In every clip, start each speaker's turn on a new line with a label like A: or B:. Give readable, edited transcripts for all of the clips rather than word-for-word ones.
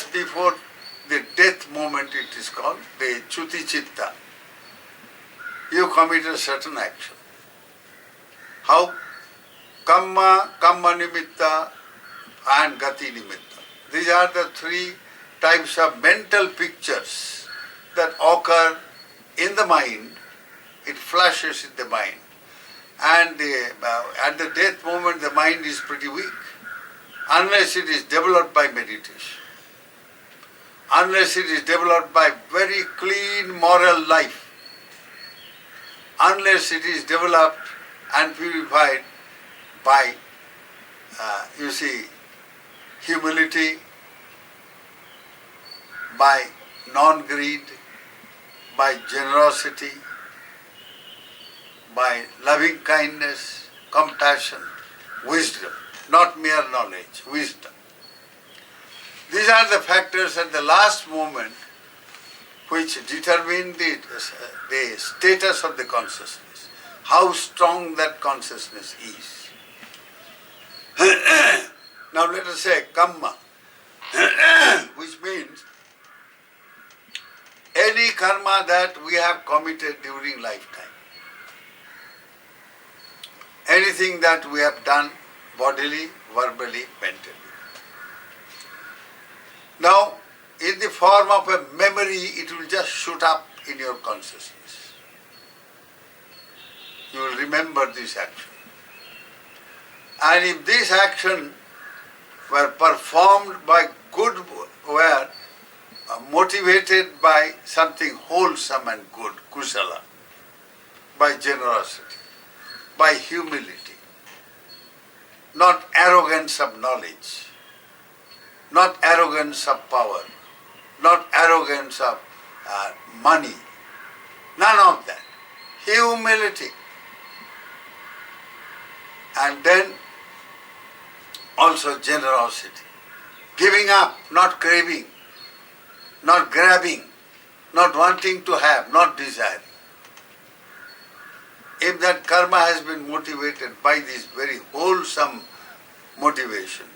A: just before the death moment, it is called the Chuti Chitta. You commit a certain action. How? Kamma, Kamma Nimitta and Gati Nimitta. These are the three types of mental pictures that occur in the mind. It flashes in the mind. And at the death moment, the mind is pretty weak, unless it is developed by meditation, unless it is developed by very clean moral life, unless it is developed and purified by, humility, by non-greed, by generosity, by loving kindness, compassion, wisdom, not mere knowledge, wisdom. These are the factors at the last moment which determine the status of the consciousness, how strong that consciousness is. Now let us say kamma, which means any karma that we have committed during lifetime. Anything that we have done bodily, verbally, mentally. Now, in the form of a memory, it will just shoot up in your consciousness. You will remember this action. And if this action were performed by good, were motivated by something wholesome and good, kusala, by generosity, by humility, not arrogance of knowledge, not arrogance of power, not arrogance of money, none of that. Humility. And then also generosity. Giving up, not craving, not grabbing, not wanting to have, not desiring. If that karma has been motivated by this very wholesome motivation,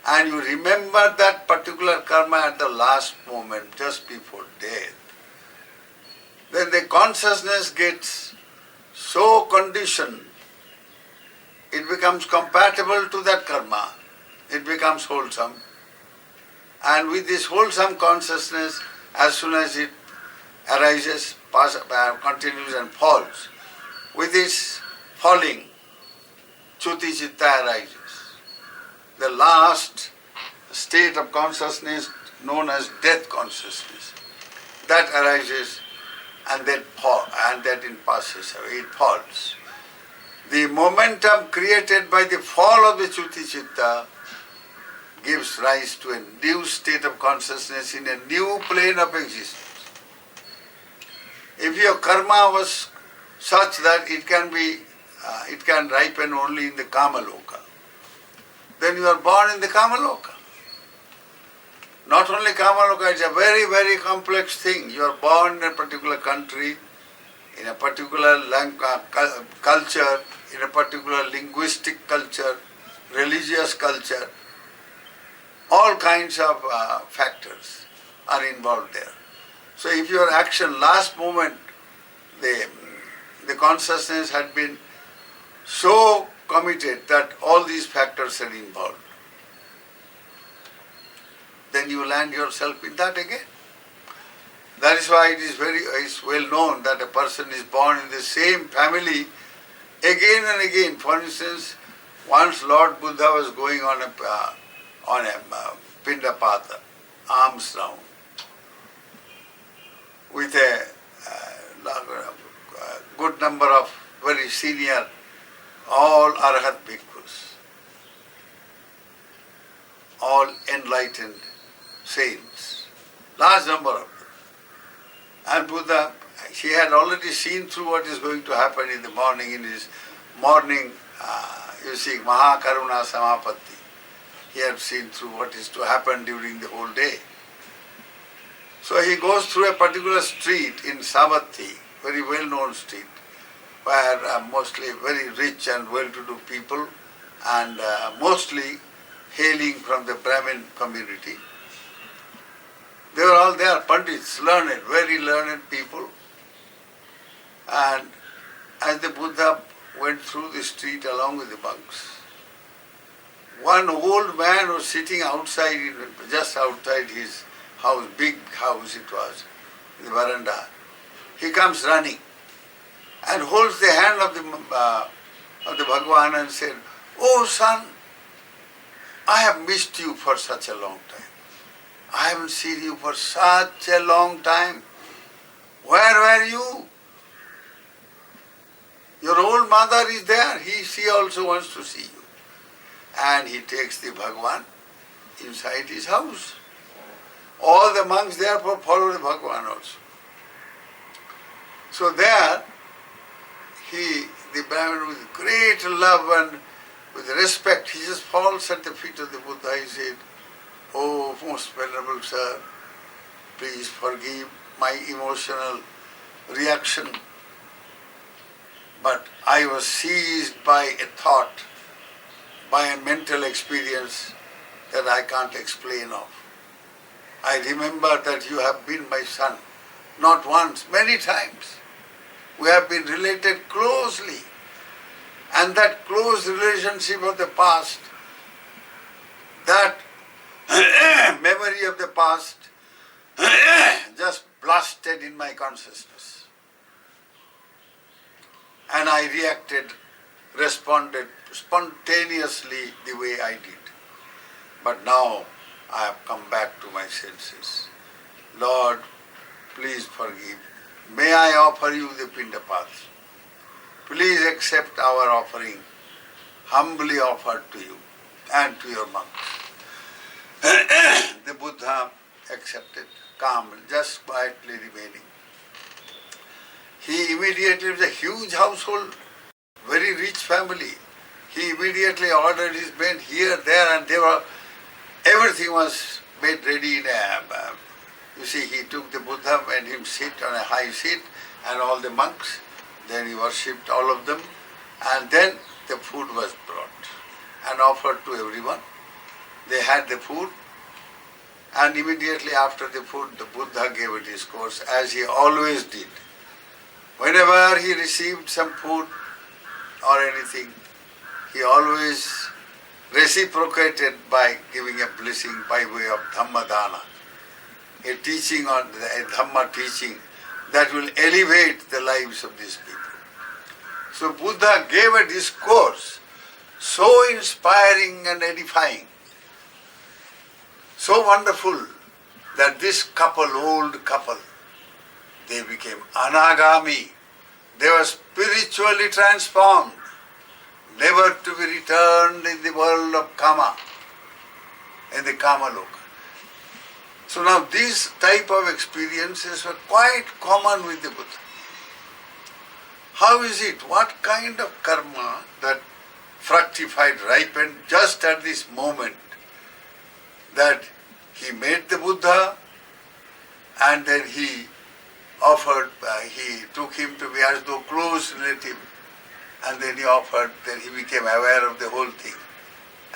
A: and you remember that particular karma at the last moment, just before death, then the consciousness gets so conditioned, it becomes compatible to that karma, it becomes wholesome, and with this wholesome consciousness, as soon as it arises, continues and falls, with this falling, Chuti Chitta arises. The last state of consciousness known as death consciousness. That arises and then it passes away, it falls. The momentum created by the fall of the Chuti Chitta gives rise to a new state of consciousness in a new plane of existence. If your karma was such that it can ripen only in the Kamaloka, then you are born in the Kamaloka. Not only Kamaloka, it's a very, very complex thing. You are born in a particular country, in a particular culture, in a particular linguistic culture, religious culture. All kinds of factors are involved there. So if your action last moment, the consciousness had been so committed that all these factors are involved, then you land yourself in that again. That is why it's well known that a person is born in the same family again and again. For instance, once Lord Buddha was going on a Pindapata, alms round, with a good number of very senior, all Arhat bhikkhus, all enlightened saints, large number of them. And Buddha, he had already seen through what is going to happen in the morning, in his morning, Mahakaruna Samapatti. He had seen through what is to happen during the whole day. So he goes through a particular street in Savatthi, very well-known street, where mostly very rich and well-to-do people, and mostly hailing from the Brahmin community. They were all there, Pandits, learned, very learned people. And as the Buddha went through the street along with the monks, one old man was sitting outside, just outside his house, big house it was, in the veranda. He comes running and holds the hand of the Bhagavan and said, "Oh son, I have missed you for such a long time. I haven't seen you for such a long time. Where were you? Your old mother is there. She also wants to see you." And he takes the Bhagavan inside his house. All the monks therefore follow the Bhagavan also. So there, the Brahmin with great love and with respect, he just falls at the feet of the Buddha. He said, "Oh, most venerable sir, please forgive my emotional reaction. But I was seized by a thought, by a mental experience that I can't explain of. I remember that you have been my son, not once, many times. We have been related closely. And that close relationship of the past, that memory of the past just blasted in my consciousness. And I responded spontaneously the way I did. But now I have come back to my senses. Lord, please forgive. May I offer you the Pindapat. Please accept our offering, humbly offered to you and to your monks." The Buddha accepted, calm, just quietly remaining. He immediately, it was a huge household, very rich family. He immediately ordered his men here, there, and everything was made ready in you see, he took the Buddha, made him sit on a high seat, and all the monks. Then he worshipped all of them, and then the food was brought and offered to everyone. They had the food, and immediately after the food, the Buddha gave a discourse, as he always did. Whenever he received some food or anything, he always reciprocated by giving a blessing by way of Dhamma dana, a teaching on a Dhamma teaching that will elevate the lives of these people. So Buddha gave a discourse so inspiring and edifying, so wonderful, that this couple, old couple, they became anagami. They were spiritually transformed, never to be returned in the world of kama, in the kama loka. So now these type of experiences were quite common with the Buddha. How is it? What kind of karma that fructified, ripened just at this moment, that he made the Buddha and then he offered, he took him to be as though close relative, and then he offered, then he became aware of the whole thing,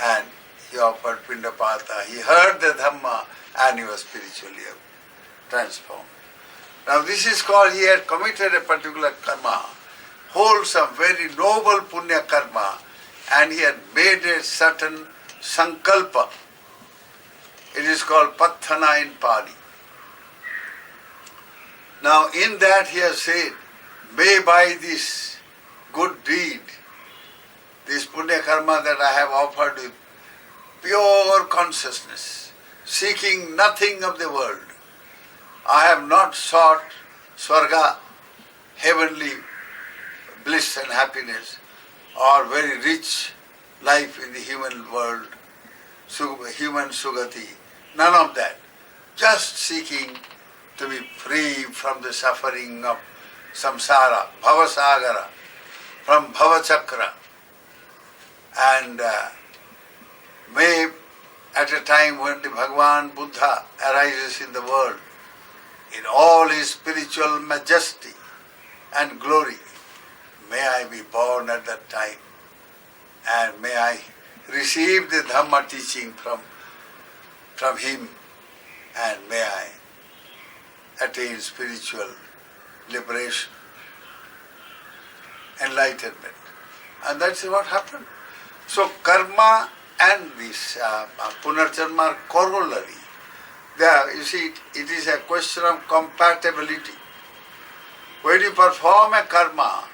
A: and he offered Pindapata. He heard the Dhamma and he was spiritually transformed. Now this is called, he had committed a particular karma, wholesome, very noble punya karma, and he had made a certain sankalpa. It is called patthana in Pali. Now in that he has said, may by this good deed, this punya karma that I have offered with pure consciousness, seeking nothing of the world, I have not sought swarga, heavenly bliss and happiness, or very rich life in the human world, human sugati, none of that. Just seeking to be free from the suffering of samsara, bhava sagara, from bhava chakra, and may at a time when the Bhagavan Buddha arises in the world, in all his spiritual majesty and glory, may I be born at that time, and may I receive the Dhamma teaching from him, and may I attain spiritual liberation, enlightenment. And that's what happened. So karma and this punarjanma are corollary. There, you see, it is a question of compatibility. When you perform a karma,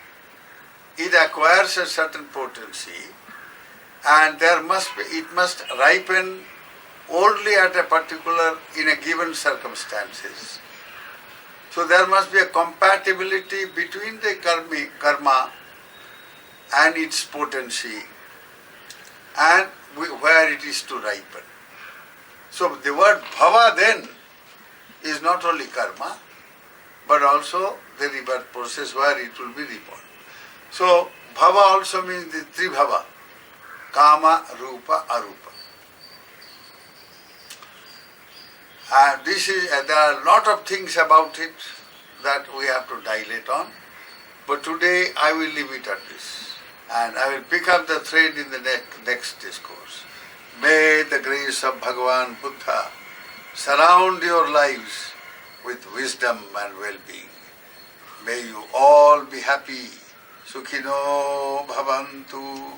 A: it acquires a certain potency, and it must ripen only at a particular, in a given circumstances. So there must be a compatibility between the karma and its potency, and where it is to ripen. So the word bhava then is not only karma, but also the rebirth process where it will be reborn. So bhava also means the tribhava, kama, rupa, arupa. There are a lot of things about it that we have to dilate on, but today I will leave it at this, and I will pick up the thread in the next discourse. May the grace of Bhagavan Buddha surround your lives with wisdom and well-being. May you all be happy. Sukhino bhavantu.